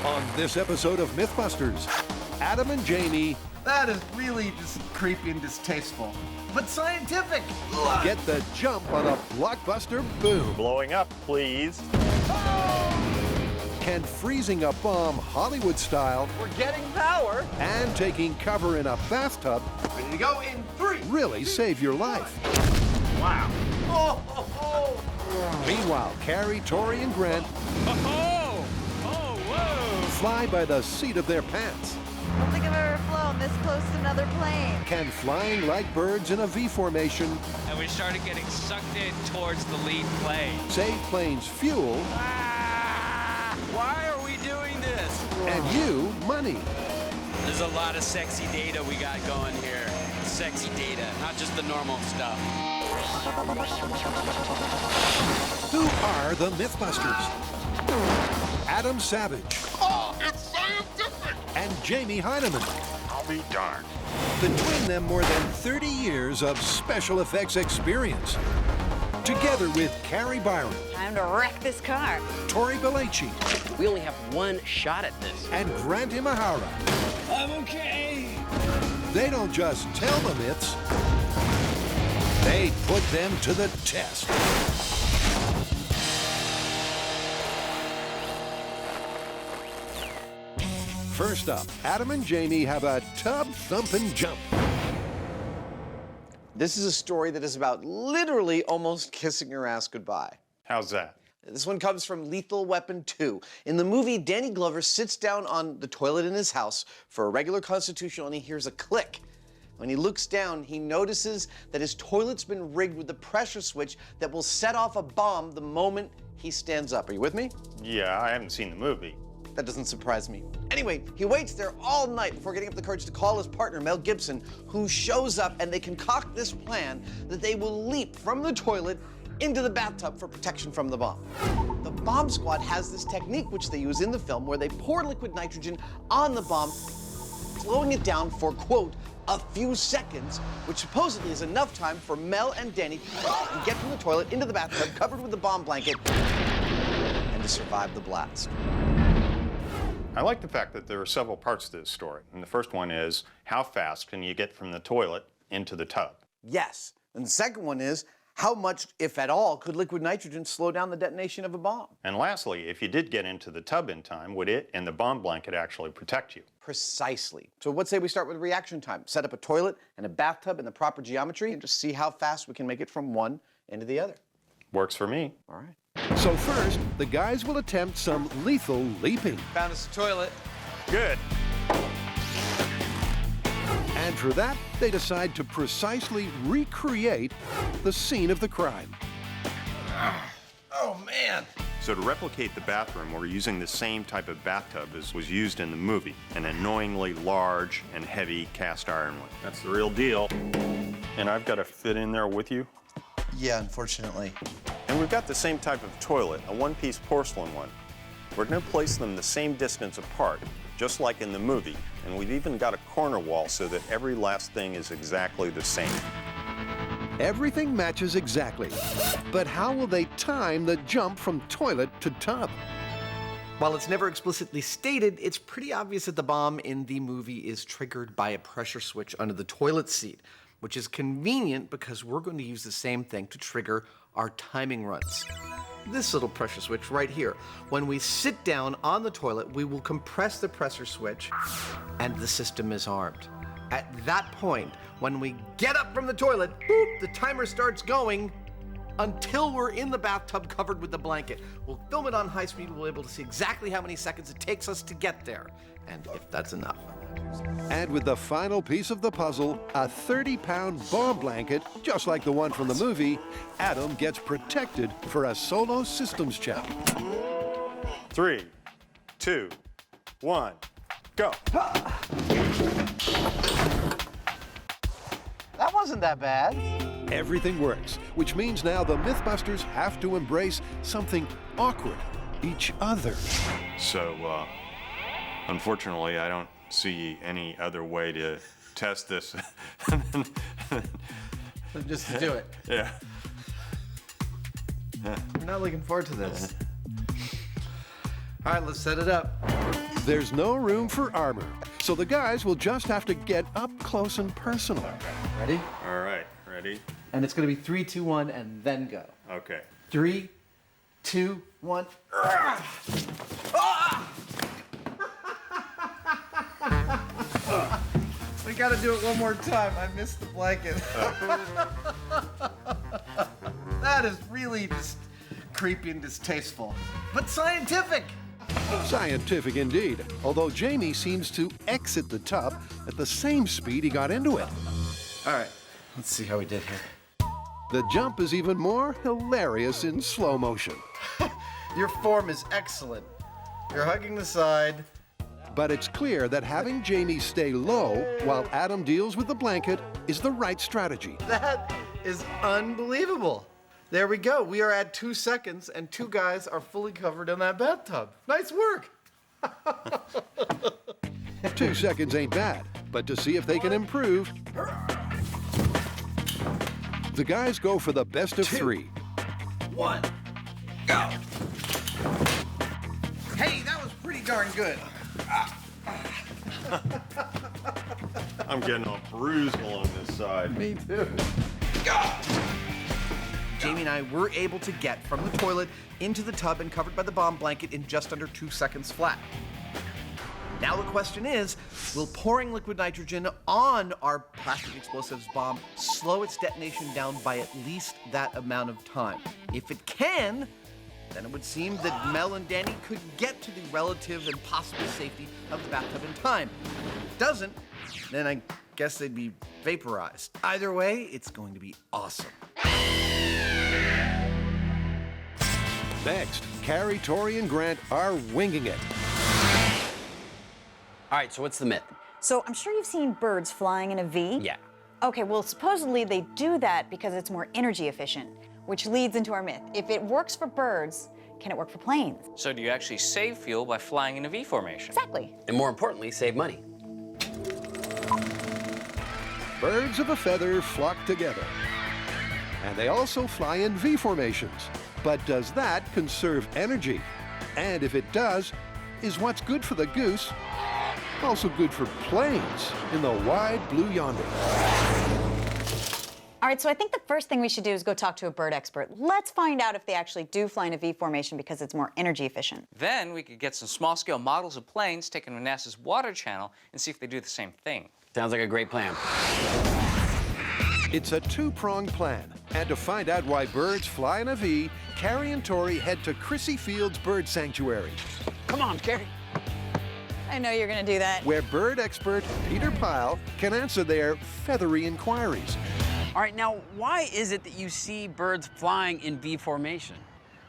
On this episode of MythBusters, Adam and Jamie That is really just creepy and distasteful, but scientific. get the jump on a blockbuster boom. Blowing up, please. Can freezing a bomb Hollywood style We're getting power. and taking cover in a bathtub Ready to go in 3. really save your life? Wow. Meanwhile, Carrie, Tori, and Grant fly by the seat of their pants. I don't think I've ever flown this close to another plane. Can flying like birds in a V formation And we started getting sucked in towards the lead plane. save planes fuel Why are we doing this? and you money. There's a lot of sexy data we got going here. Sexy data, not just the normal stuff. Who are the MythBusters? Adam Savage. It's scientific. And Jamie Hyneman. I'll be darned. Between them, more than 30 years of special effects experience. Together with Carrie Byron, Time to wreck this car. Tori Belleci, We only have one shot at this. and Grant Imahara. I'm okay. They don't just tell the myths, they put them to the test. First up, Adam and Jamie have a tub thump and jump. This is a story that is about literally almost kissing your ass goodbye. How's that? This one comes from Lethal Weapon 2. In the movie, Danny Glover sits down on the toilet in his house for a regular constitutional and he hears a click. When he looks down, he notices that his toilet's been rigged with a pressure switch that will set off a bomb the moment he stands up. Are you with me? Yeah, I haven't seen the movie. That doesn't surprise me. Anyway, he waits there all night before getting up the courage to call his partner, Mel Gibson, who shows up, and they concoct this plan that they will leap from the toilet into the bathtub for protection from the bomb. The bomb squad has this technique which they use in the film where they pour liquid nitrogen on the bomb, slowing it down for, quote, a few seconds, which supposedly is enough time for Mel and Danny to get from the toilet into the bathtub covered with the bomb blanket and to survive the blast. I like the fact that there are several parts to this story. And the first one is, how fast can you get from the toilet into the tub? Yes. And the second one is, how much, if at all, could liquid nitrogen slow down the detonation of a bomb? And lastly, if you did get into the tub in time, would it and the bomb blanket actually protect you? Precisely. So what say we start with reaction time? Set up a toilet and a bathtub in the proper geometry and just see how fast we can make it from one end to the other. Works for me. All right. So first, the guys will attempt some lethal leaping. Found us a toilet. Good. And for that, they decide to precisely recreate the scene of the crime. Oh, man. So to replicate the bathroom, we're using the same type of bathtub as was used in the movie, an annoyingly large and heavy cast iron one. That's the real deal. And I've got to fit in there with you. Yeah, unfortunately. And we've got the same type of toilet, a one-piece porcelain one. We're going to place them the same distance apart, just like in the movie. And we've even got a corner wall so that every last thing is exactly the same. Everything matches exactly. But how will they time the jump from toilet to tub? While it's never explicitly stated, it's pretty obvious that the bomb in the movie is triggered by a pressure switch under the toilet seat, which is convenient because we're going to use the same thing to trigger our timing runs. This little pressure switch right here. When we sit down on the toilet, we will compress the pressure switch and the system is armed. At that point, when we get up from the toilet, boop, the timer starts going until we're in the bathtub covered with the blanket. We'll film it on high speed. We'll be able to see exactly how many seconds it takes us to get there, and if that's enough. And with the final piece of the puzzle, a 30-pound bomb blanket, just like the one from the movie, Adam gets protected for a solo systems check. 3, 2, 1, go. That wasn't that bad. Everything works, which means now the MythBusters have to embrace something awkward, each other. So, unfortunately, I don't see any other way to test this. Just to do it. Yeah. I'm not looking forward to this. All right, let's set it up. There's no room for armor, so the guys will just have to get up close and personal. Ready? All right, ready? And it's gonna be 3, 2, 1, and then go. Okay. 3, 2, 1. We gotta do it one more time. I missed the blanket. That is really just creepy and distasteful, but scientific. Scientific indeed, although Jamie seems to exit the tub at the same speed he got into it. All right, let's see how we did here. The jump is even more hilarious in slow motion. Your form is excellent. You're hugging the side. But it's clear that having Jamie stay low while Adam deals with the blanket is the right strategy. That is unbelievable. There we go. We are at 2 seconds, and 2 guys are fully covered in that bathtub. Nice work. 2 seconds ain't bad, but to see if they can improve, the guys go for the best of 3. 1, go. Hey, that was pretty darn good. I'm getting all bruised along this side. Me too. Jamie and I were able to get from the toilet into the tub and covered by the bomb blanket in just under 2 seconds flat. Now the question is, will pouring liquid nitrogen on our plastic explosives bomb slow its detonation down by at least that amount of time? If it can, then it would seem that Mel and Danny could get to the relative and possible safety of the bathtub in time. If it doesn't, then I guess they'd be vaporized. Either way, it's going to be awesome. Next, Carrie, Tori, and Grant are winging it. All right, so what's the myth? So I'm sure you've seen birds flying in a V. Yeah. Okay, well, supposedly they do that because it's more energy efficient, which leads into our myth. If it works for birds, can it work for planes? So do you actually save fuel by flying in a V formation? Exactly. And more importantly, save money. Birds of a feather flock together. And they also fly in V formations. But does that conserve energy? And if it does, is what's good for the goose also good for planes in the wide blue yonder? All right, so I think the first thing we should do is go talk to a bird expert. Let's find out if they actually do fly in a V formation because it's more energy efficient. Then we could get some small-scale models of planes taken to NASA's water channel and see if they do the same thing. Sounds like a great plan. It's a two-pronged plan. And to find out why birds fly in a V, Carrie and Tori head to Chrissy Field's Bird Sanctuary, Come on, Carrie. I know you're gonna do that. where bird expert Peter Pyle can answer their feathery inquiries. All right, now, why is it that you see birds flying in V formation?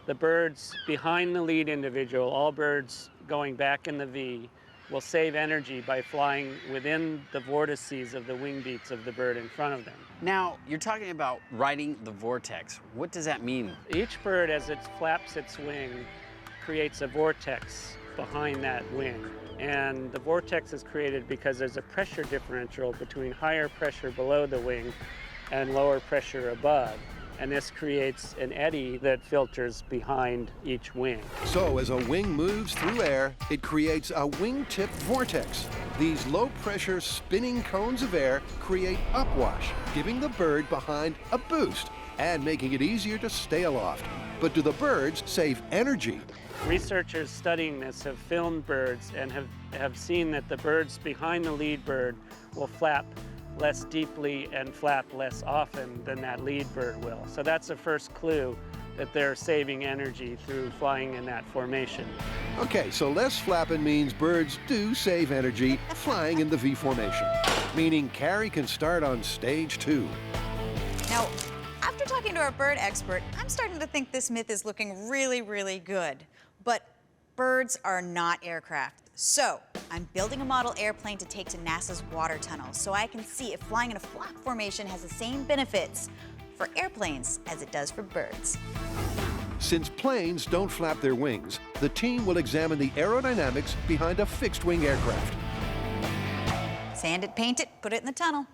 The birds behind the lead individual, all birds going back in the V, will save energy by flying within the vortices of the wing beats of the bird in front of them. Now, you're talking about riding the vortex. What does that mean? Each bird, as it flaps its wing, creates a vortex behind that wing. And the vortex is created because there's a pressure differential between higher pressure below the wing and lower pressure above. And this creates an eddy that filters behind each wing. So as a wing moves through air, it creates a wingtip vortex. These low-pressure spinning cones of air create upwash, giving the bird behind a boost and making it easier to stay aloft. But do the birds save energy? Researchers studying this have filmed birds and have seen that the birds behind the lead bird will flap less deeply and flap less often than that lead bird will. So that's the first clue that they're saving energy through flying in that formation. Okay, so less flapping means birds do save energy flying in the V formation, meaning Carrie can start on stage 2. Now, after talking to our bird expert, I'm starting to think this myth is looking really, really good. But birds are not aircraft. So I'm building a model airplane to take to NASA's water tunnel so I can see if flying in a flap formation has the same benefits for airplanes as it does for birds. Since planes don't flap their wings, the team will examine the aerodynamics behind a fixed-wing aircraft. Sand it, paint it, put it in the tunnel.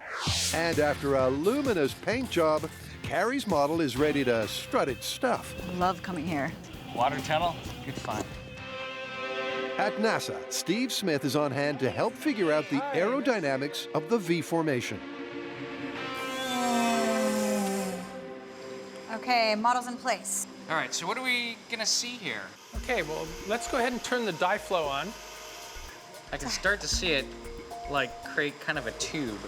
And after a luminous paint job, Carrie's model is ready to strut its stuff. Love coming here. Water tunnel, good fun. At NASA, Steve Smith is on hand to help figure out the aerodynamics of the V formation. Okay, model's in place. All right, so what are we gonna see here? Okay, well, let's go ahead and turn the dye flow on. I can start to see it, like, create kind of a tube.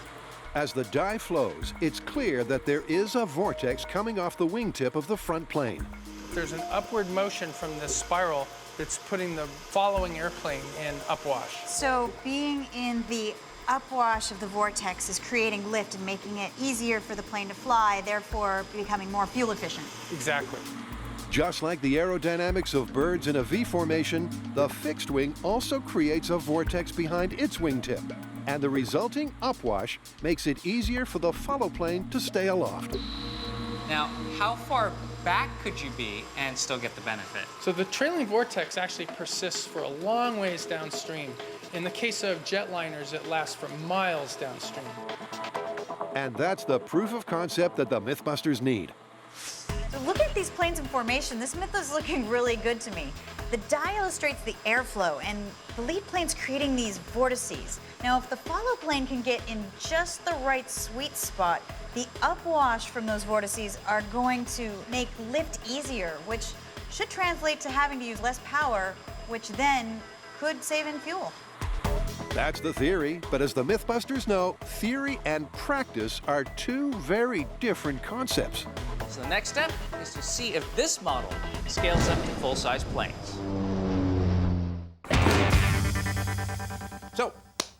As the dye flows, it's clear that there is a vortex coming off the wingtip of the front plane. There's an upward motion from this spiral that's putting the following airplane in upwash. So being in the upwash of the vortex is creating lift and making it easier for the plane to fly, therefore becoming more fuel efficient. Exactly. Just like the aerodynamics of birds in a V formation, the fixed wing also creates a vortex behind its wingtip. And the resulting upwash makes it easier for the follow plane to stay aloft. Now, how far back could you be and still get the benefit? So the trailing vortex actually persists for a long ways downstream. In the case of jetliners, it lasts for miles downstream. And that's the proof of concept that the MythBusters need. So look at these planes in formation. This myth is looking really good to me. The dye illustrates the airflow, and the lead plane's creating these vortices. Now, if the follow plane can get in just the right sweet spot, the upwash from those vortices are going to make lift easier, which should translate to having to use less power, which then could save in fuel. That's the theory, but as the MythBusters know, theory and practice are two very different concepts. So the next step is to see if this model scales up to full-size planes. So,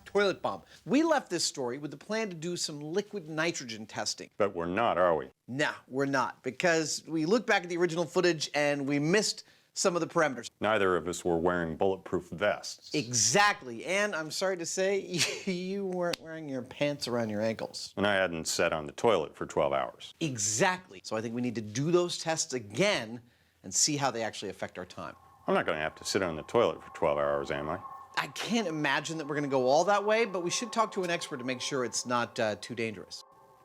toilet bomb. We left this story with the plan to do some liquid nitrogen testing. But we're not, are we? Nah, we're not, because we looked back at the original footage and we missed some of the parameters. Neither of us were wearing bulletproof vests. Exactly, and I'm sorry to say, you weren't wearing your pants around your ankles. And I hadn't sat on the toilet for 12 hours. Exactly. So I think we need to do those tests again and see how they actually affect our time. I'm not going to have to sit on the toilet for 12 hours, am I? I can't imagine that we're going to go all that way, but we should talk to an expert to make sure it's not too dangerous.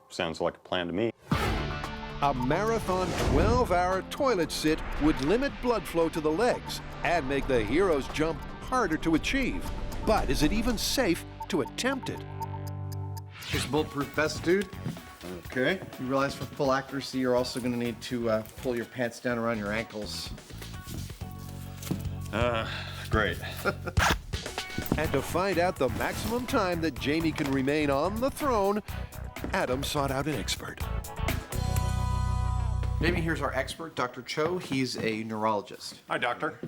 Sounds like a plan to me. A marathon 12-hour toilet sit would limit blood flow to the legs and make the hero's jump harder to achieve. But is it even safe to attempt it? Here's a bulletproof vest, dude. Okay. You realize for full accuracy, you're also going to need to pull your pants down around your ankles. Great. And to find out the maximum time that Jamie can remain on the throne, Adam sought out an expert. Jamie, here's our expert, Dr. Cho. He's a neurologist. Hi, doctor.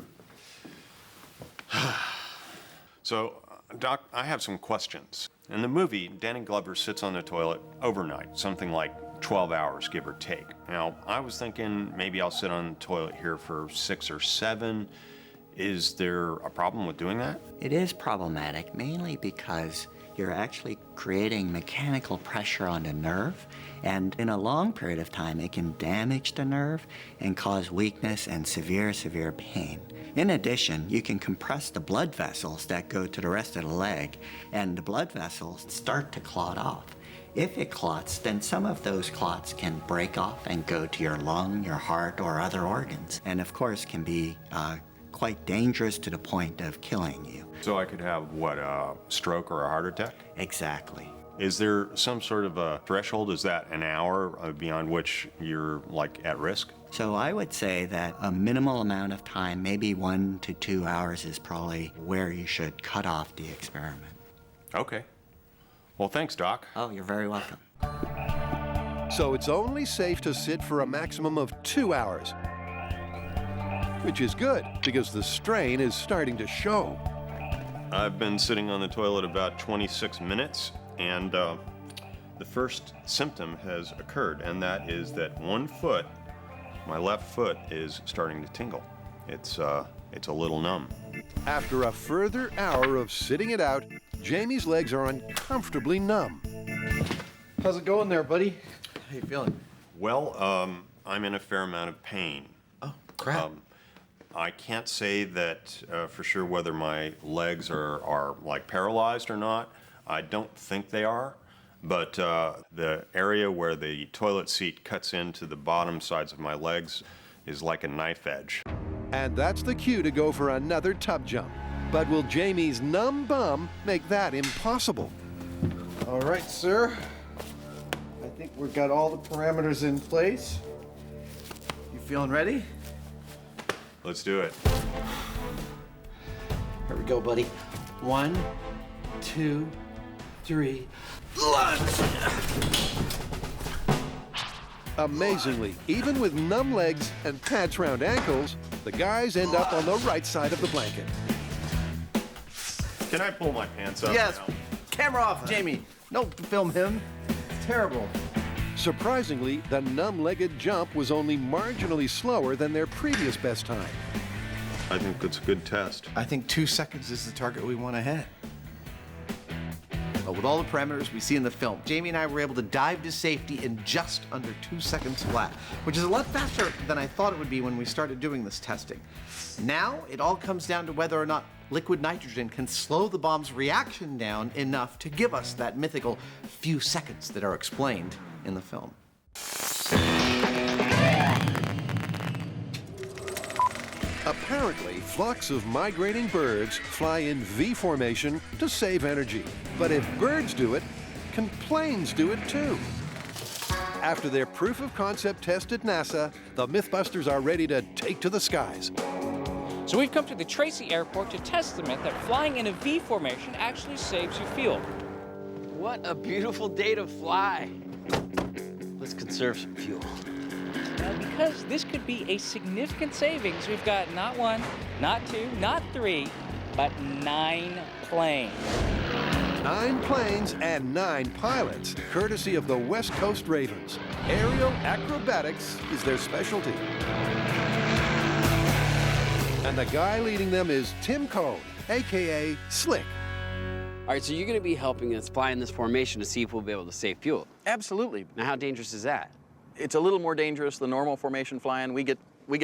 So, Doc, I have some questions. In the movie, Danny Glover sits on the toilet overnight, something like 12 hours, give or take. Now, I was thinking maybe I'll sit on the toilet here for 6 or 7. Is there a problem with doing that? It is problematic, mainly because you're actually creating mechanical pressure on the nerve, and in a long period of time, it can damage the nerve and cause weakness and severe pain. In addition, you can compress the blood vessels that go to the rest of the leg, and the blood vessels start to clot off. If it clots, then some of those clots can break off and go to your lung, your heart, or other organs, and of course can be quite dangerous to the point of killing you. So I could have, what, a stroke or a heart attack? Exactly. Is there some sort of a threshold? Is that an hour beyond which you're, like, at risk? So I would say that a minimal amount of time, maybe 1 to 2 hours, is probably where you should cut off the experiment. Okay. Well, thanks, Doc. Oh, you're very welcome. So it's only safe to sit for a maximum of 2 hours, which is good because the strain is starting to show. I've been sitting on the toilet about 26 minutes, and the first symptom has occurred, and that is that one foot, my left foot, is starting to tingle. It's a little numb. After a further hour of sitting it out, Jamie's legs are uncomfortably numb. How's it going there, buddy? How you feeling? Well, I'm in a fair amount of pain. Oh, crap. I can't say that for sure whether my legs are like paralyzed or not. I don't think they are, but the area where the toilet seat cuts into the bottom sides of my legs is like a knife edge. And that's the cue to go for another tub jump. But will Jamie's numb bum make that impossible? All right, sir. I think we've got all the parameters in place. You feeling ready? Let's do it. Here we go, buddy. 1, 2, 3, launch! Amazingly, even with numb legs and pads round ankles, the guys end up on the right side of the blanket. Can I pull my pants up Yes. now? Camera off, Jamie. Don't film him. It's terrible. Surprisingly, the numb-legged jump was only marginally slower than their previous best time. I think it's a good test. I think 2 seconds is the target we want to hit. But with all the parameters we see in the film, Jamie and I were able to dive to safety in just under 2 seconds flat, which is a lot faster than I thought it would be when we started doing this testing. Now, it all comes down to whether or not liquid nitrogen can slow the bomb's reaction down enough to give us that mythical few seconds that are explained in the film. Apparently, flocks of migrating birds fly in V formation to save energy. But if birds do it, can planes do it too? After their proof of concept test at NASA, the MythBusters are ready to take to the skies. So we've come to the Tracy Airport to test the myth that flying in a V formation actually saves you fuel. What a beautiful day to fly. Let's conserve some fuel. Now, because this could be a significant savings, we've got not 1, not 2, not 3, but 9 planes. 9 planes and 9 pilots, courtesy of the West Coast Ravens. Aerial acrobatics is their specialty. And the guy leading them is Tim Cone, AKA Slick. All right, so you're going to be helping us fly in this formation to see if we'll be able to save fuel. Absolutely. Now, how dangerous is that? It's a little more dangerous than normal formation flying. We get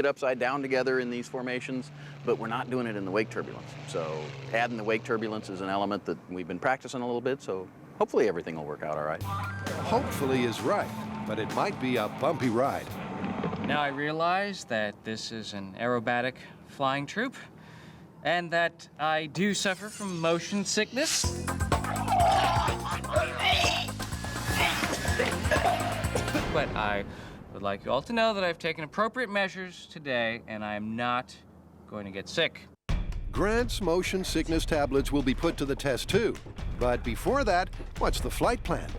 upside down together in these formations, but we're not doing it in the wake turbulence. So adding the wake turbulence is an element that we've been practicing a little bit, so hopefully everything will work out all right. Hopefully is right, but it might be a bumpy ride. Now I realize that this is an aerobatic flying troop, and that I do suffer from motion sickness. But I would like you all to know that I've taken appropriate measures today, and I am not going to get sick. Grant's motion sickness tablets will be put to the test too. But before that, what's the flight plan?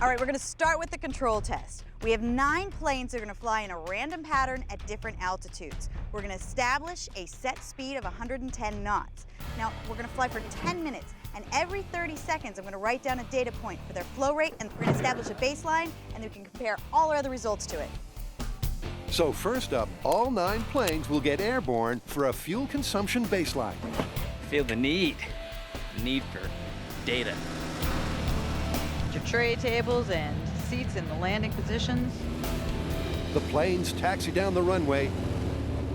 All right, we're going to start with the control test. We have 9 planes that are going to fly in a random pattern at different altitudes. We're going to establish a set speed of 110 knots. Now, we're going to fly for 10 minutes, and every 30 seconds, I'm going to write down a data point for their flow rate, and we're going to establish a baseline, and then we can compare all our other results to it. So first up, all 9 planes will get airborne for a fuel consumption baseline. Feel the need for data. Your tray tables and seats in the landing positions. The planes taxi down the runway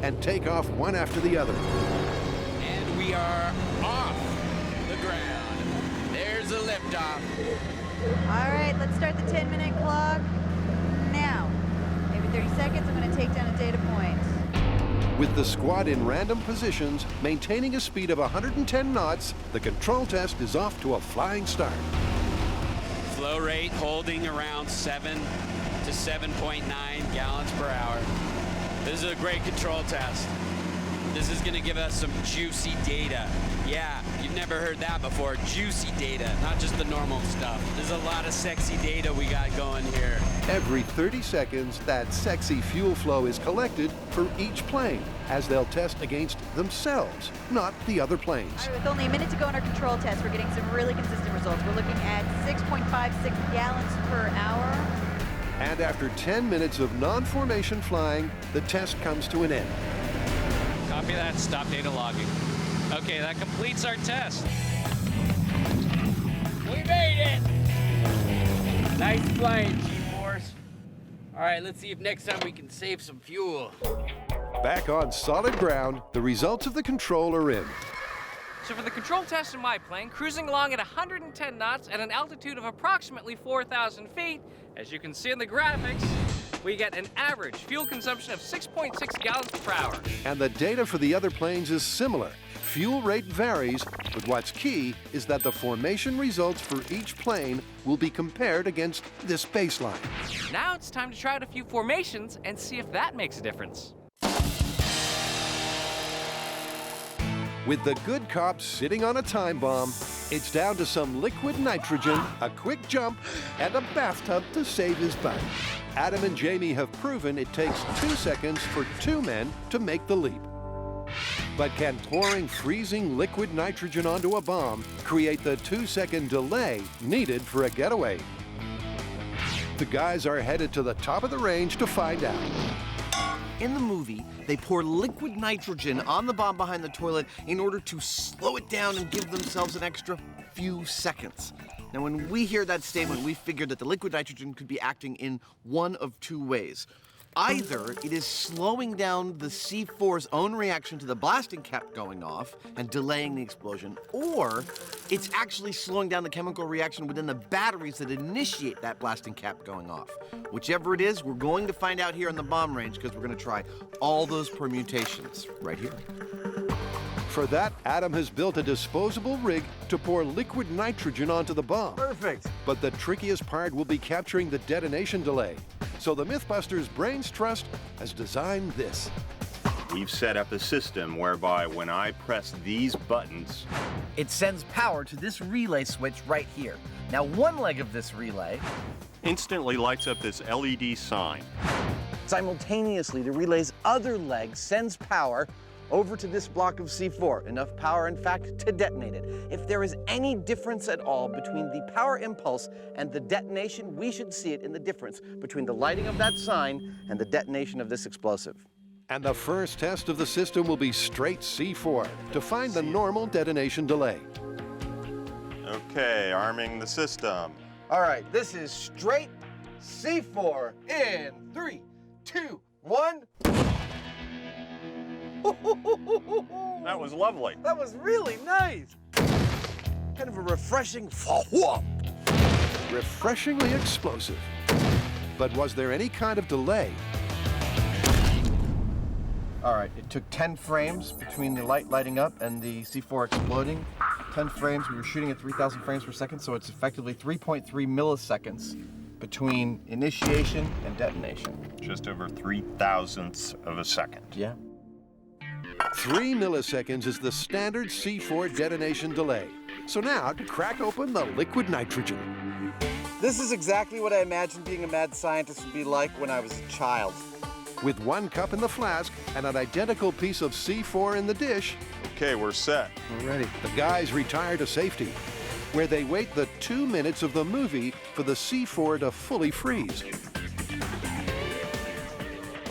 and take off one after the other. And we are off the ground. There's a liftoff. All right, let's start the 10-minute clock now. Every 30 seconds, I'm going to take down a data point. With the squad in random positions, maintaining a speed of 110 knots, the control test is off to a flying start. Flow rate holding around 7 to 7.9 gallons per hour. This is a great control test. This is going to give us some juicy data. Yeah, you've never heard that before. Juicy data, not just the normal stuff. There's a lot of sexy data we got going here. Every 30 seconds, that sexy fuel flow is collected for each plane, as they'll test against themselves, not the other planes. All right, with only a minute to go in our control test, we're getting some really consistent results. We're looking at 6.56 gallons per hour. And after 10 minutes of non-formation flying, the test comes to an end. Copy that. Stop data logging. Okay, that completes our test. We made it! Nice flying, G-Force. All right, let's see if next time we can save some fuel. Back on solid ground, the results of the control are in. So for the control test in my plane, cruising along at 110 knots at an altitude of approximately 4,000 feet, as you can see in the graphics, we get an average fuel consumption of 6.6 gallons per hour. And the data for the other planes is similar. Fuel rate varies, but what's key is that the formation results for each plane will be compared against this baseline. Now it's time to try out a few formations and see if that makes a difference. With the good cop sitting on a time bomb, it's down to some liquid nitrogen, a quick jump, and a bathtub to save his butt. Adam and Jamie have proven it takes 2 seconds for 2 men to make the leap. But can pouring freezing liquid nitrogen onto a bomb create the 2-second delay needed for a getaway? The guys are headed to the top of the range to find out. In the movie, they pour liquid nitrogen on the bomb behind the toilet in order to slow it down and give themselves an extra few seconds. Now, when we hear that statement, we figured that the liquid nitrogen could be acting in one of 2 ways. Either it is slowing down the C4's own reaction to the blasting cap going off and delaying the explosion, or it's actually slowing down the chemical reaction within the batteries that initiate that blasting cap going off. Whichever it is, we're going to find out here on the bomb range because we're going to try all those permutations right here. For that, Adam has built a disposable rig to pour liquid nitrogen onto the bomb. Perfect. But the trickiest part will be capturing the detonation delay. So the MythBusters Brains Trust has designed this. We've set up a system whereby when I press these buttons, it sends power to this relay switch right here. Now, one leg of this relay instantly lights up this LED sign. Simultaneously, the relay's other leg sends power over to this block of C4, enough power, in fact, to detonate it. If there is any difference at all between the power impulse and the detonation, we should see it in the difference between the lighting of that sign and the detonation of this explosive. And the first test of the system will be straight C4 to find the normal detonation delay. Okay, arming the system. All right, this is straight C4 in 3, 2, 1. That was lovely. That was really nice. Kind of a refreshing Refreshingly explosive. But was there any kind of delay? All right, it took 10 frames between the light lighting up and the C4 exploding. 10 frames, we were shooting at 3,000 frames per second, so it's effectively 3.3 milliseconds between initiation and detonation. Just over 3,000ths of a second. Yeah. 3 milliseconds is the standard C4 detonation delay. So now to crack open the liquid nitrogen. This is exactly what I imagined being a mad scientist would be like when I was a child. With 1 cup in the flask and an identical piece of C4 in the dish, Okay, we're set. We're ready. the guys retire to safety, where they wait the 2 minutes of the movie for the C4 to fully freeze.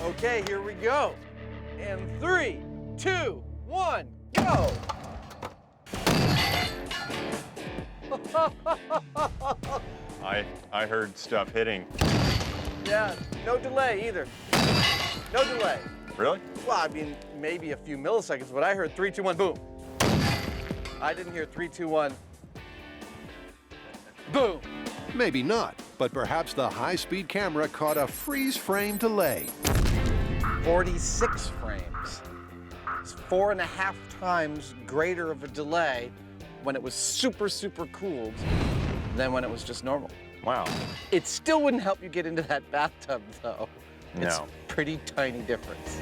Okay, here we go. And 3, 2, 1, go! I heard stuff hitting. Yeah, no delay either. No delay. Really? Well, I mean, maybe a few milliseconds, but I heard 3, 2, 1, boom. I didn't hear 3, 2, 1, boom. Maybe not, but perhaps the high-speed camera caught a freeze frame delay. 46 frames. It's 4.5 times greater of a delay when it was super, super cooled than when it was just normal. Wow. It still wouldn't help you get into that bathtub, though. It's No. a pretty tiny difference.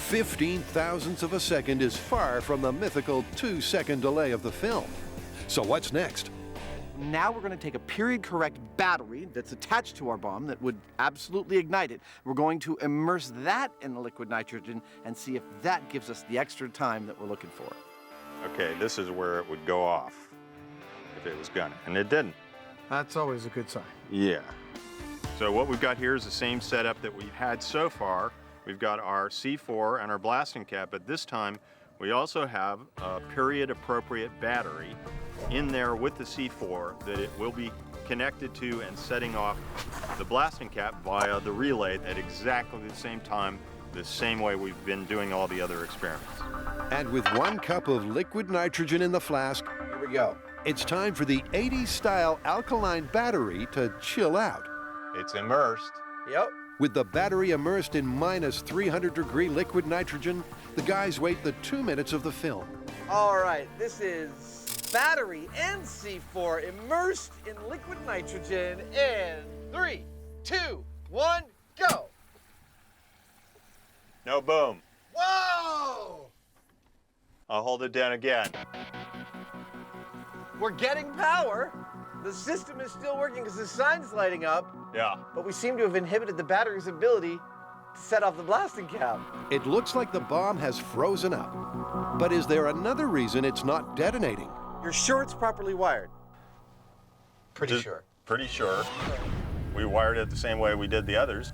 15 thousandths of a second is far from the mythical 2-second delay of the film. So what's next? Now we're going to take a period-correct battery that's attached to our bomb that would absolutely ignite it. We're going to immerse that in the liquid nitrogen and see if that gives us the extra time that we're looking for. Okay, this is where it would go off if it was gonna, and it didn't. That's always a good sign. Yeah. So what we've got here is the same setup that we've had so far. We've got our C4 and our blasting cap, but this time we also have a period-appropriate battery in there with the C4 that it will be connected to and setting off the blasting cap via the relay at exactly the same time, the same way we've been doing all the other experiments. And with 1 cup of liquid nitrogen in the flask, Here we go. it's time for the 80s-style alkaline battery to chill out. It's immersed. Yep. With the battery immersed in minus 300-degree liquid nitrogen, the guys wait the 2 minutes of the film. All right, this is battery and C4 immersed in liquid nitrogen in 3, 2, 1, go. No boom. Whoa! I'll hold it down again. We're getting power. The system is still working because the sign's lighting up. Yeah. But we seem to have inhibited the battery's ability to set off the blasting cap. It looks like the bomb has frozen up. But is there another reason it's not detonating? You're sure it's properly wired? Pretty sure. Pretty sure. We wired it the same way we did the others.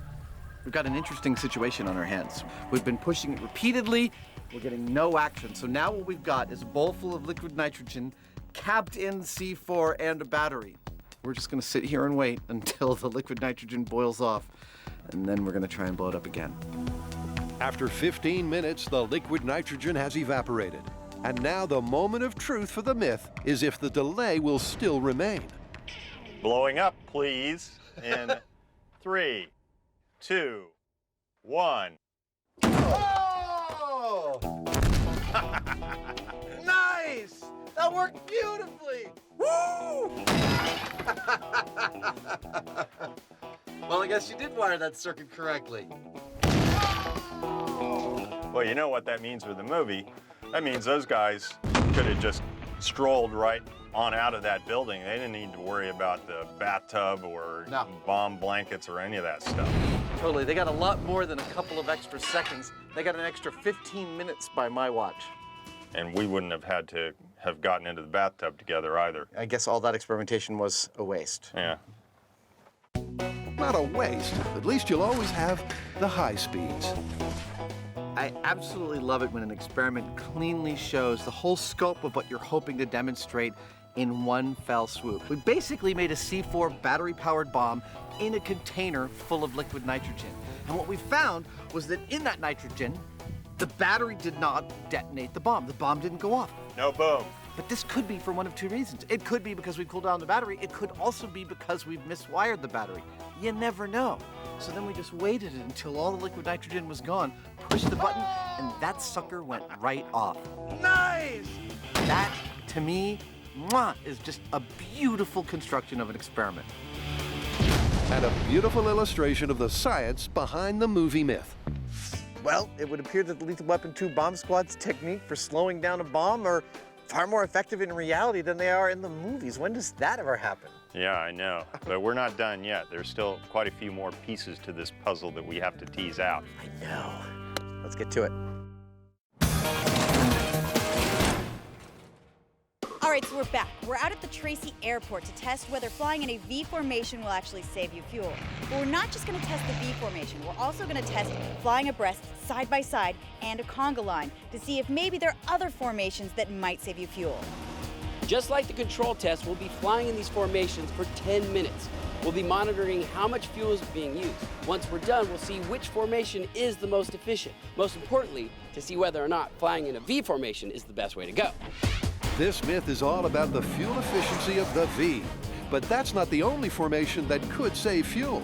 We've got an interesting situation on our hands. We've been pushing it repeatedly. We're getting no action. So now what we've got is a bowl full of liquid nitrogen, capped in C4 and a battery. We're just gonna sit here and wait until the liquid nitrogen boils off, and then we're gonna try and blow it up again. After 15 minutes, the liquid nitrogen has evaporated. And now the moment of truth for the myth is if the delay will still remain. Blowing up, please. In 3, 2, 1. Oh! Nice! That worked beautifully! Woo! Well, I guess you did wire that circuit correctly. Well, you know what that means for the movie? That means those guys could have just strolled right on out of that building. They didn't need to worry about the bathtub or bomb blankets or any of that stuff. Totally. They got a lot more than a couple of extra seconds. They got an extra 15 minutes by my watch. And we wouldn't have had to have gotten into the bathtub together either. I guess all that experimentation was a waste. Yeah. Not a waste. At least you'll always have the high speeds. I absolutely love it when an experiment cleanly shows the whole scope of what you're hoping to demonstrate in one fell swoop. We basically made a C4 battery-powered bomb in a container full of liquid nitrogen. And what we found was that in that nitrogen, the battery did not detonate the bomb. The bomb didn't go off. No boom. But this could be for one of two reasons. It could be because we cooled down the battery. It could also be because we've miswired the battery. You never know. So then we just waited until all the liquid nitrogen was gone, pushed the button, and that sucker went right off. Nice! That, to me, is just a beautiful construction of an experiment. And a beautiful illustration of the science behind the movie myth. Well, it would appear that the Lethal Weapon 2 bomb squad's technique for slowing down a bomb are far more effective in reality than they are in the movies. When does that ever happen? Yeah, I know. But we're not done yet. There's still quite a few more pieces to this puzzle that we have to tease out. I know. Let's get to it. All right, so we're back. We're out at the Tracy Airport to test whether flying in a V formation will actually save you fuel. But we're not just going to test the V formation. We're also going to test flying abreast, side by side, and a conga line to see if maybe there are other formations that might save you fuel. Just like the control test, we'll be flying in these formations for 10 minutes. We'll be monitoring how much fuel is being used. Once we're done, we'll see which formation is the most efficient. Most importantly, to see whether or not flying in a V formation is the best way to go. This myth is all about the fuel efficiency of the V. But that's not the only formation that could save fuel.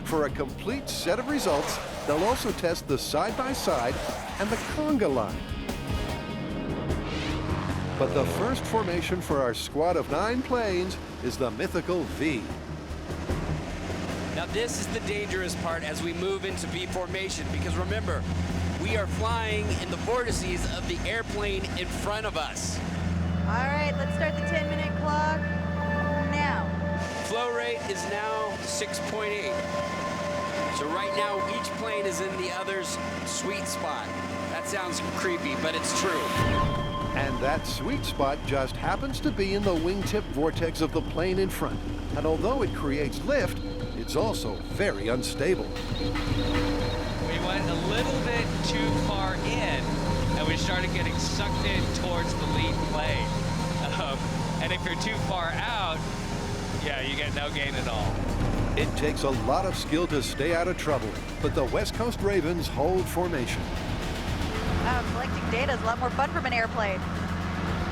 For a complete set of results, they'll also test the side-by-side and the conga line. But the first formation for our squad of 9 planes is the mythical V. Now this is the dangerous part as we move into V formation, because remember, we are flying in the vortices of the airplane in front of us. All right, let's start the 10-minute clock now. Flow rate is now 6.8. So right now, each plane is in the other's sweet spot. That sounds creepy, but it's true. And that sweet spot just happens to be in the wingtip vortex of the plane in front. And although it creates lift, it's also very unstable. We went a little bit too far in, and we started getting sucked in towards the lead plane. And if you're too far out, yeah, you get no gain at all. It takes a lot of skill to stay out of trouble, but the West Coast Ravens hold formation. Collecting data is a lot more fun from an airplane.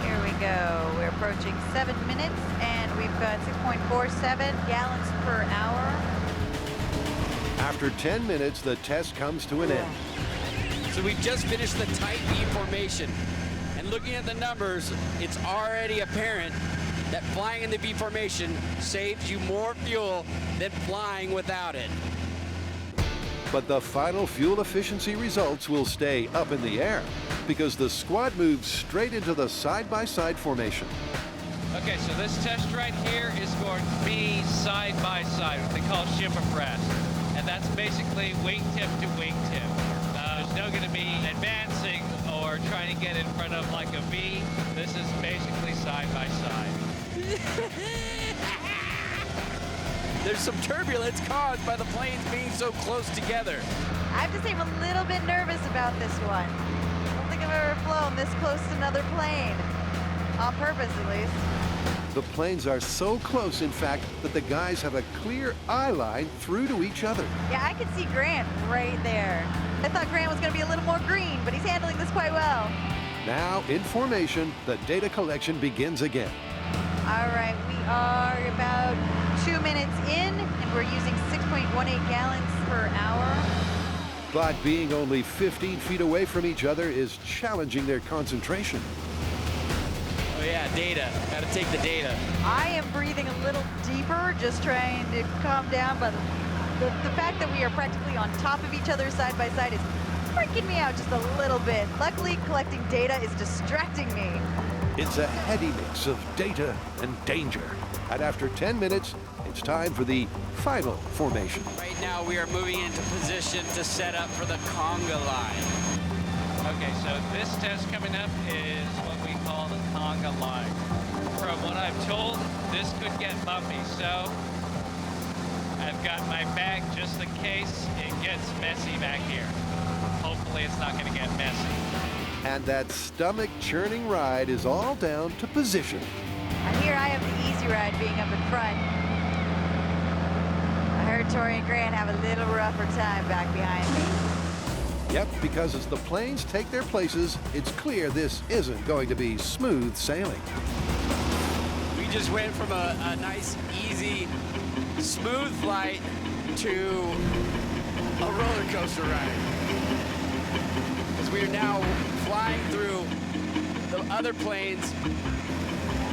Here we go. We're approaching 7 minutes, and we've got 6.47 gallons per hour. After 10 minutes, the test comes to an end. So we've just finished the tight V formation. And looking at the numbers, it's already apparent that flying in the V formation saves you more fuel than flying without it. But the final fuel efficiency results will stay up in the air because the squad moves straight into the side-by-side formation. Okay, so this test right here is going to be side by side, what they call ship abreast. And that's basically wingtip to wingtip. There's no going to be advancing or trying to get in front of like a V. This is basically side by side. There's some turbulence caused by the planes being so close together. I have to say I'm a little bit nervous about this one. I don't think I've ever flown this close to another plane. On purpose, at least. The planes are so close, in fact, that the guys have a clear eye line through to each other. Yeah, I can see Grant right there. I thought Grant was going to be a little more green, but he's handling this quite well. Now, in formation, the data collection begins again. All right, we are about 2 minutes in, and we're using 6.18 gallons per hour. But being only 15 feet away from each other is challenging their concentration. Oh yeah, data. Gotta take the data. I am breathing a little deeper, just trying to calm down, but the fact that we are practically on top of each other side by side is freaking me out just a little bit. Luckily, collecting data is distracting me. It's a heady mix of data and danger. And after 10 minutes, it's time for the final formation. Right now we are moving into position to set up for the conga line. Okay, so this test coming up is what we call the conga line. From what I'm told, this could get bumpy, so I've got my bag just in case it gets messy back here. Hopefully it's not going to get messy. And that stomach-churning ride is all down to position. And here I have the easy ride being up in front. I heard Tori and Grant have a little rougher time back behind me. Yep, because as the planes take their places, it's clear this isn't going to be smooth sailing. We just went from a nice, easy, smooth flight to a roller coaster ride. Because we are now flying through the other plane's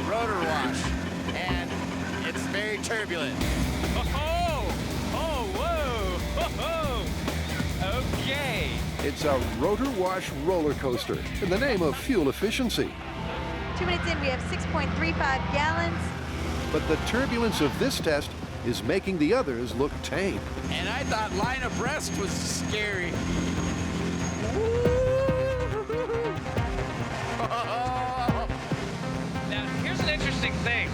rotor wash, and it's very turbulent. Oh, whoa, okay. It's a rotor wash roller coaster in the name of fuel efficiency. 2 minutes in, we have 6.35 gallons. But the turbulence of this test is making the others look tame. And I thought line abreast was scary. Now, here's an interesting thing.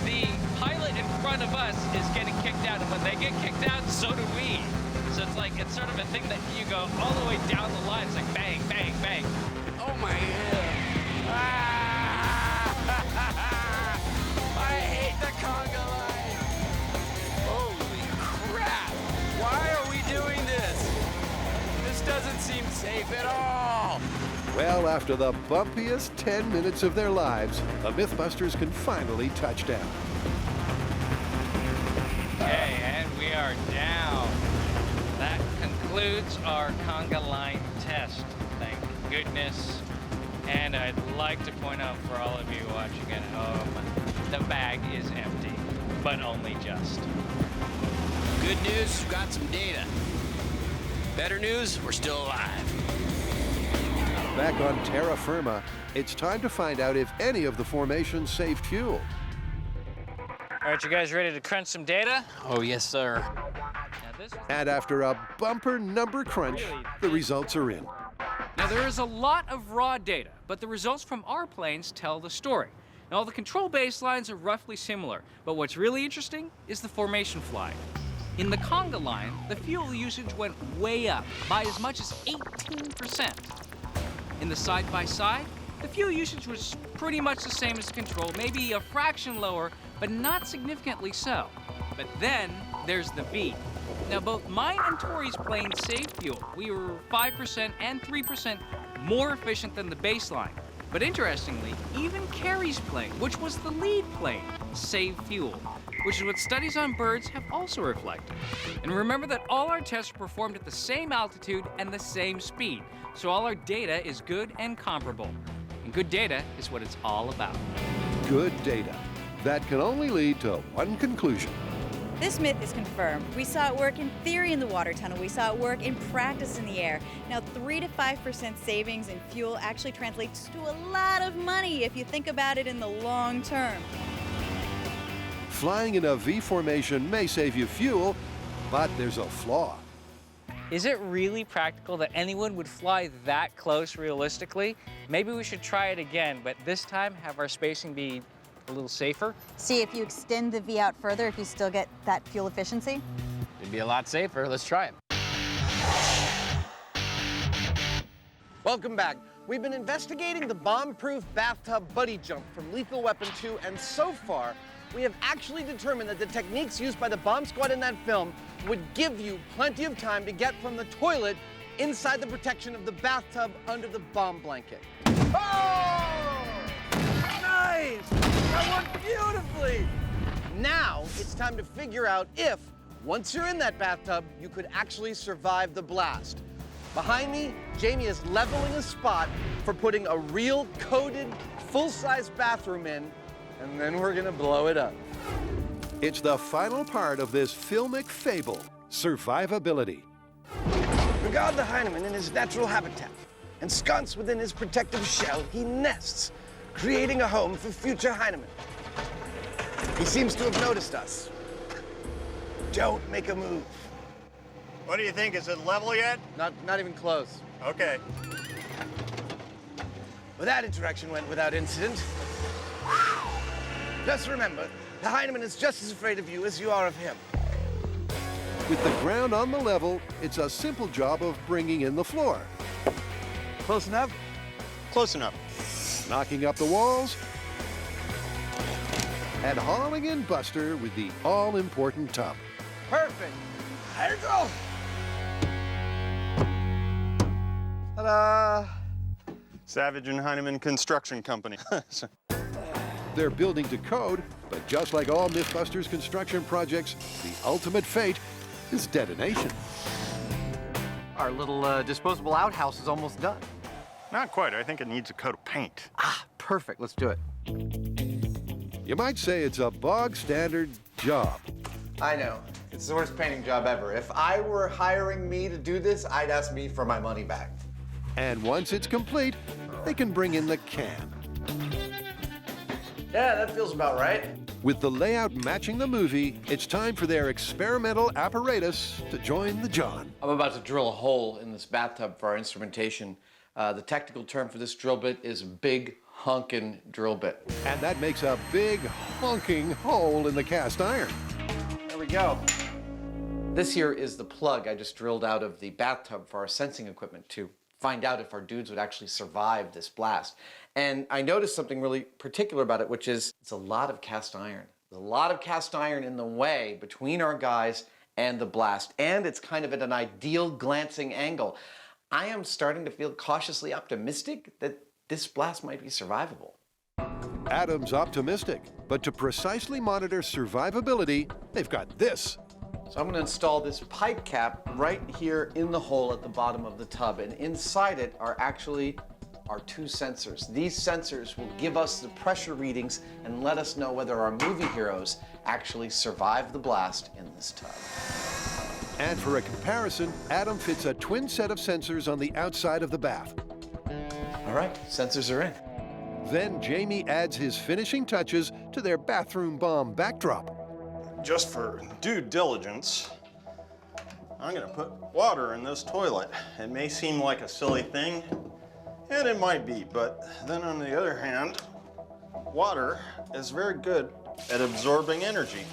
The pilot in front of us is getting kicked out, and when they get kicked out, so do we. So it's sort of a thing that you go all the way down the line. It's like bang, bang, bang. Oh my God. I hate the conga line. Holy crap. Why are we doing this? This doesn't seem safe at all. Well, after the bumpiest 10 minutes of their lives, the MythBusters can finally touch down. Okay, and we are down. That concludes our conga line test. Thank goodness. And I'd like to point out for all of you watching at home, the bag is empty, but only just. Good news, we've got some data. Better news, we're still alive. Back on terra firma, it's time to find out if any of the formations saved fuel. All right, you guys ready to crunch some data? Oh, yes, sir. And after a bumper number crunch, the results are in. Now, there is a lot of raw data, but the results from our planes tell the story. Now, all the control baselines are roughly similar, but what's really interesting is the formation flying. In the conga line, the fuel usage went way up by as much as 18%. In the side-by-side, the fuel usage was pretty much the same as the control, maybe a fraction lower, but not significantly so. But then there's the V. Now, both mine and Tori's planes saved fuel. We were 5% and 3% more efficient than the baseline. But interestingly, even Carrie's plane, which was the lead plane, saved fuel. which is what studies on birds have also reflected. And remember that all our tests are performed at the same altitude and the same speed, so all our data is good and comparable. And good data is what it's all about. Good data. That can only lead to one conclusion. This myth is confirmed. We saw it work in theory in the water tunnel. We saw it work in practice in the air. Now, 3 to 5% savings in fuel actually translates to a lot of money if you think about it in the long term. Flying in a V formation may save you fuel, but there's a flaw. Is it really practical that anyone would fly that close realistically? Maybe we should try it again, but this time have our spacing be a little safer. See if you extend the V out further, if you still get that fuel efficiency. It'd be a lot safer. Let's try it. Welcome back. We've been investigating the bomb-proof bathtub buddy jump from Lethal Weapon 2, and so far, we have actually determined that the techniques used by the bomb squad in that film would give you plenty of time to get from the toilet inside the protection of the bathtub under the bomb blanket. Oh! Nice! That worked beautifully! Now, it's time to figure out if, once you're in that bathtub, you could actually survive the blast. Behind me, Jamie is leveling a spot for putting a real coded, full-size bathroom in, and then we're gonna blow it up. It's the final part of this filmic fable, survivability. Regard the Hyneman in his natural habitat. Ensconced within his protective shell, he nests, creating a home for future Hyneman. He seems to have noticed us. Don't make a move. What do you think? Is it level yet? Not even close. Okay. Well, that interaction went without incident. Just remember, the Hyneman is just as afraid of you as you are of him. With the ground on the level, it's a simple job of bringing in the floor. Close enough? Close enough. Knocking up the walls, and hauling in Buster with the all-important tub. Perfect. There you go. Ta-da! Savage and Hyneman Construction Company. They're building to code, but just like all MythBusters construction projects, the ultimate fate is detonation. Our little disposable outhouse is almost done. Not quite. I think it needs a coat of paint. Ah, perfect. Let's do it. You might say it's a bog-standard job. I know. It's the worst painting job ever. If I were hiring me to do this, I'd ask me for my money back. And once it's complete, they can bring in the can. Yeah, that feels about right. With the layout matching the movie, it's time for their experimental apparatus to join the John. I'm about to drill a hole in this bathtub for our instrumentation. The technical term for this drill bit is big honkin' drill bit. And that makes a big honking hole in the cast iron. There we go. This here is the plug I just drilled out of the bathtub for our sensing equipment to find out if our dudes would actually survive this blast. And I noticed something really particular about it, which is it's a lot of cast iron. There's a lot of cast iron in the way between our guys and the blast, and it's kind of at an ideal glancing angle. I am starting to feel cautiously optimistic that this blast might be survivable. Adam's optimistic, but to precisely monitor survivability, they've got this. So I'm going to install this pipe cap right here in the hole at the bottom of the tub, and inside it are actually our two sensors. These sensors will give us the pressure readings and let us know whether our movie heroes actually survive the blast in this tub. And for a comparison, Adam fits a twin set of sensors on the outside of the bath. All right, sensors are in. Then Jamie adds his finishing touches to their bathroom bomb backdrop. Just for due diligence, I'm gonna put water in this toilet. It may seem like a silly thing, and it might be, but then on the other hand, water is very good at absorbing energy.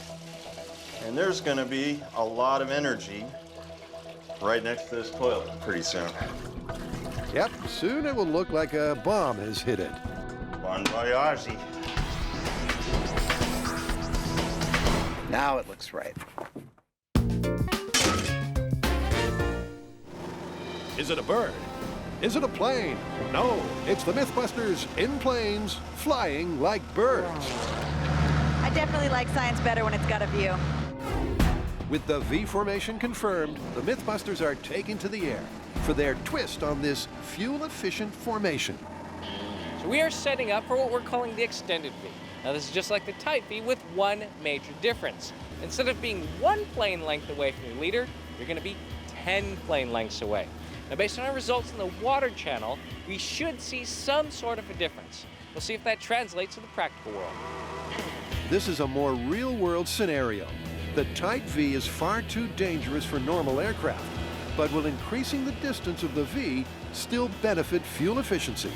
And there's gonna be a lot of energy right next to this toilet pretty soon. Yep, soon it will look like a bomb has hit it. Bon voyage. Now it looks right. Is it a bird? Is it a plane? No, it's the MythBusters in planes, flying like birds. I definitely like science better when it's got a view. With the V formation confirmed, the MythBusters are taken to the air for their twist on this fuel-efficient formation. So we are setting up for what we're calling the extended V. Now this is just like the tight V with one major difference. Instead of being one plane length away from your leader, you're going to be 10 plane lengths away. Now based on our results in the water channel, we should see some sort of a difference. We'll see if that translates to the practical world. This is a more real-world scenario. The tight V is far too dangerous for normal aircraft, but will increasing the distance of the V still benefit fuel efficiency?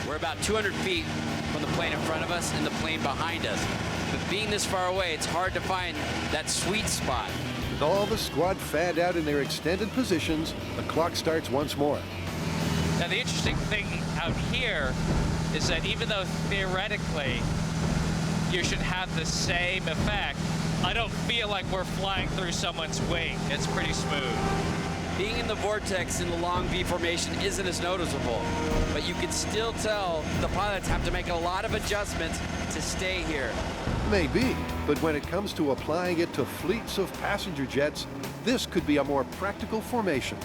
We're about 200 feet from the plane in front of us and the plane behind us. But being this far away, it's hard to find that sweet spot. With all the squad fanned out in their extended positions, the clock starts once more. Now the interesting thing out here is that even though theoretically you should have the same effect, I don't feel like we're flying through someone's wing. It's pretty smooth. Being in the vortex in the long V formation isn't as noticeable, but you can still tell the pilots have to make a lot of adjustments to stay here. Maybe, but when it comes to applying it to fleets of passenger jets, this could be a more practical formation.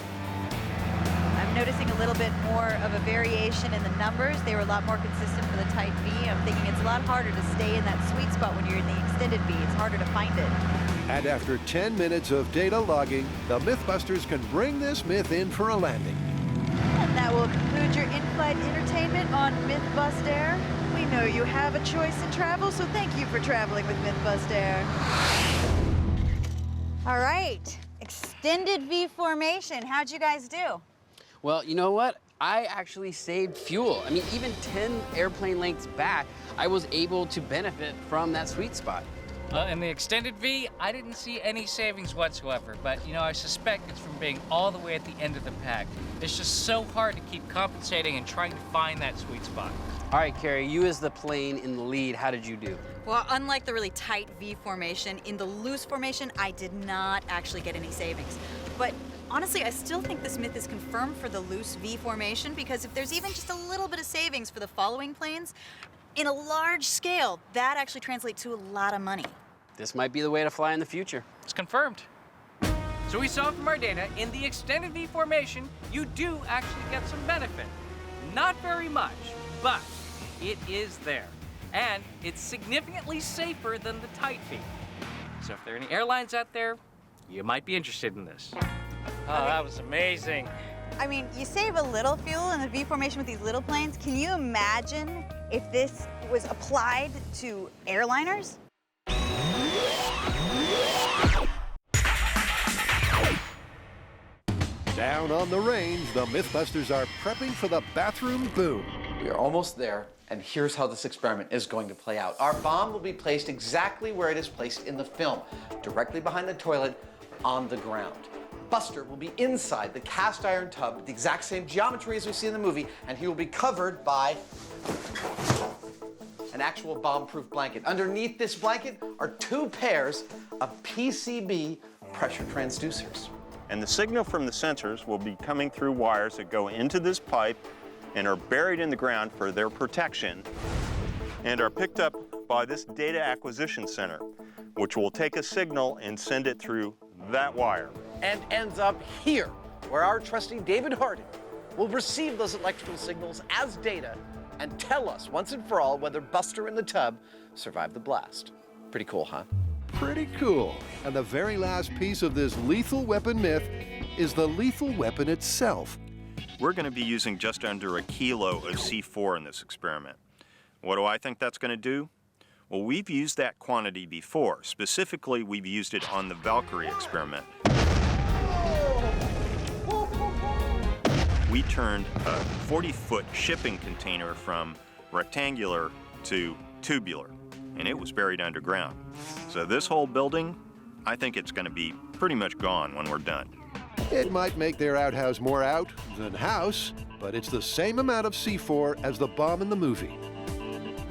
I'm noticing a little bit more of a variation in the numbers. They were a lot more consistent for the tight V. I'm thinking it's a lot harder to stay in that sweet spot when you're in the extended V. It's harder to find it. And after 10 minutes of data logging, the MythBusters can bring this myth in for a landing. And that will conclude your in-flight entertainment on MythBust Air. We know you have a choice in travel, so thank you for traveling with MythBust Air. All right, extended V formation. How'd you guys do? Well, you know what? I actually saved fuel. I mean, even 10 airplane lengths back, I was able to benefit from that sweet spot. In the extended V, I didn't see any savings whatsoever, but I suspect it's from being all the way at the end of the pack. It's just so hard to keep compensating and trying to find that sweet spot. All right, Carrie, you as the plane in the lead, how did you do? Well, unlike the really tight V formation, in the loose formation, I did not actually get any savings. But honestly, I still think this myth is confirmed for the loose V formation, because if there's even just a little bit of savings for the following planes, in a large scale, that actually translates to a lot of money. This might be the way to fly in the future. It's confirmed. So we saw from our data, in the extended V formation, you do actually get some benefit. Not very much, but it is there. And it's significantly safer than the tight V. So if there are any airlines out there, you might be interested in this. Oh, that was amazing. I mean, you save a little fuel in the V formation with these little planes. Can you imagine if this was applied to airliners? Down on the range, the MythBusters are prepping for the bathroom boom. We are almost there, and here's how this experiment is going to play out. Our bomb will be placed exactly where it is placed in the film, directly behind the toilet on the ground. Buster will be inside the cast iron tub with the exact same geometry as we see in the movie, and he will be covered by an actual bomb-proof blanket. Underneath this blanket are 2 pairs of PCB pressure transducers. And the signal from the sensors will be coming through wires that go into this pipe and are buried in the ground for their protection and are picked up by this data acquisition center, which will take a signal and send it through that wire. And ends up here, where our trusty David Harding will receive those electrical signals as data and tell us once and for all whether Buster and the tub survived the blast. Pretty cool, huh? Pretty cool. And the very last piece of this lethal weapon myth is the lethal weapon itself. We're going to be using just under a kilo of C4 in this experiment. What do I think that's going to do? Well, we've used that quantity before. Specifically, we've used it on the Valkyrie experiment. We turned a 40-foot shipping container from rectangular to tubular, and it was buried underground. So this whole building, I think it's going to be pretty much gone when we're done. It might make their outhouse more out than house, but it's the same amount of C4 as the bomb in the movie.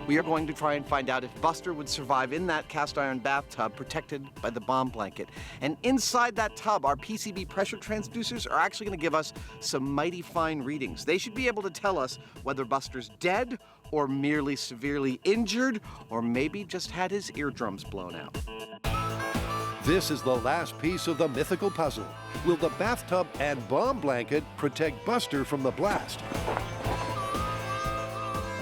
We are going to try and find out if Buster would survive in that cast iron bathtub protected by the bomb blanket. And inside that tub, our PCB pressure transducers are actually going to give us some mighty fine readings. They should be able to tell us whether Buster's dead or merely severely injured, or maybe just had his eardrums blown out. This is the last piece of the mythical puzzle. Will the bathtub and bomb blanket protect Buster from the blast?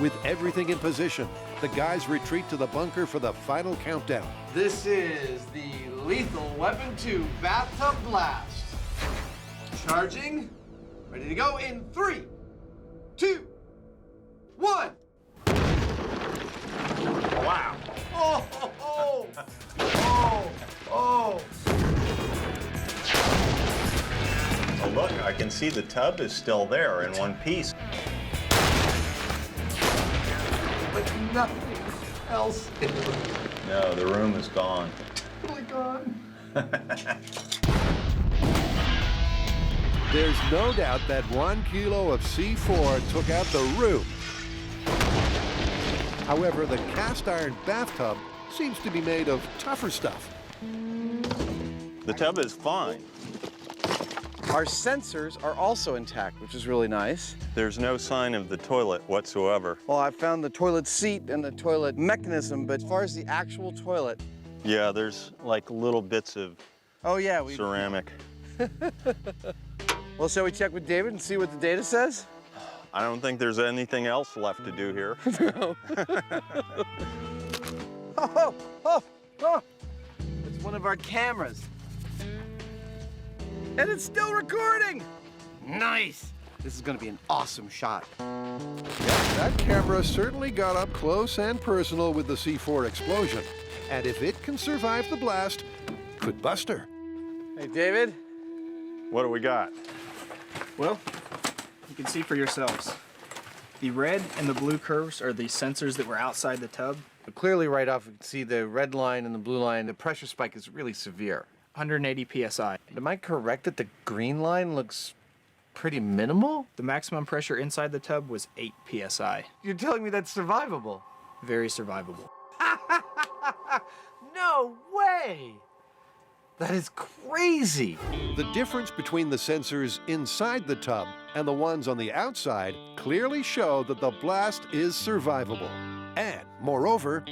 With everything in position, the guys retreat to the bunker for the final countdown. This is the Lethal Weapon 2 Bathtub Blast. Charging, ready to go in 3, 2, 1. Wow. Oh, oh, oh, oh, oh. Oh, look, I can see the tub is still there in one piece. But nothing else in the room. No, the room is gone. Totally gone. There's no doubt that 1 kilo of C4 took out the room. However, the cast iron bathtub seems to be made of tougher stuff. The tub is fine. Our sensors are also intact, which is really nice. There's no sign of the toilet whatsoever. Well, I found the toilet seat and the toilet mechanism, but as far as the actual toilet... Yeah, there's like little bits of ceramic. Well, shall we check with David and see what the data says? I don't think there's anything else left to do here. No. Oh, oh, oh. It's one of our cameras. And it's still recording! Nice! This is gonna be an awesome shot. That camera certainly got up close and personal with the C4 explosion. And if it can survive the blast, could Buster? Hey, David. What do we got? Well, you can see for yourselves. The red and the blue curves are the sensors that were outside the tub. But clearly right off, you can see the red line and the blue line. The pressure spike is really severe. 180 psi. Am I correct that the green line looks pretty minimal? The maximum pressure inside the tub was 8 psi. You're telling me that's survivable? Very survivable. No way! That is crazy. The difference between the sensors inside the tub and the ones on the outside clearly show that the blast is survivable. And, moreover,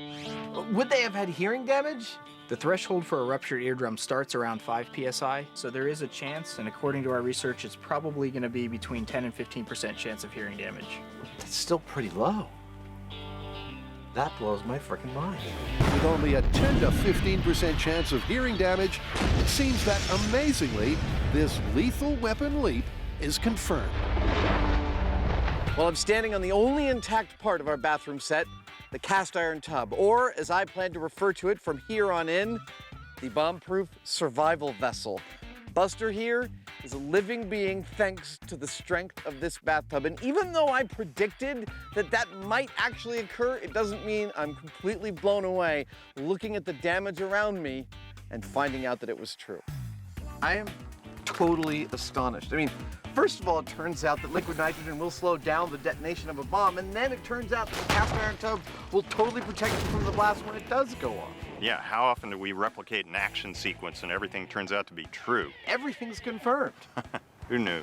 would they have had hearing damage? The threshold for a ruptured eardrum starts around 5 psi, so there is a chance, and according to our research, it's probably going to be between 10 and 15% chance of hearing damage. That's still pretty low. That blows my freaking mind. with only a 10 to 15% chance of hearing damage, it seems that amazingly, this lethal weapon leap is confirmed. Well, I'm standing on the only intact part of our bathroom set, the cast iron tub, or as I plan to refer to it from here on in, the bomb-proof survival vessel. Buster here is a living being thanks to the strength of this bathtub. And even though I predicted that that might actually occur, it doesn't mean I'm completely blown away looking at the damage around me and finding out that it was true. I am totally astonished. I mean, first of all, it turns out that liquid nitrogen will slow down the detonation of a bomb, and then it turns out that the cast iron tub will totally protect you from the blast when it does go off. Yeah, how often do we replicate an action sequence and everything turns out to be true? Everything's confirmed. Who knew?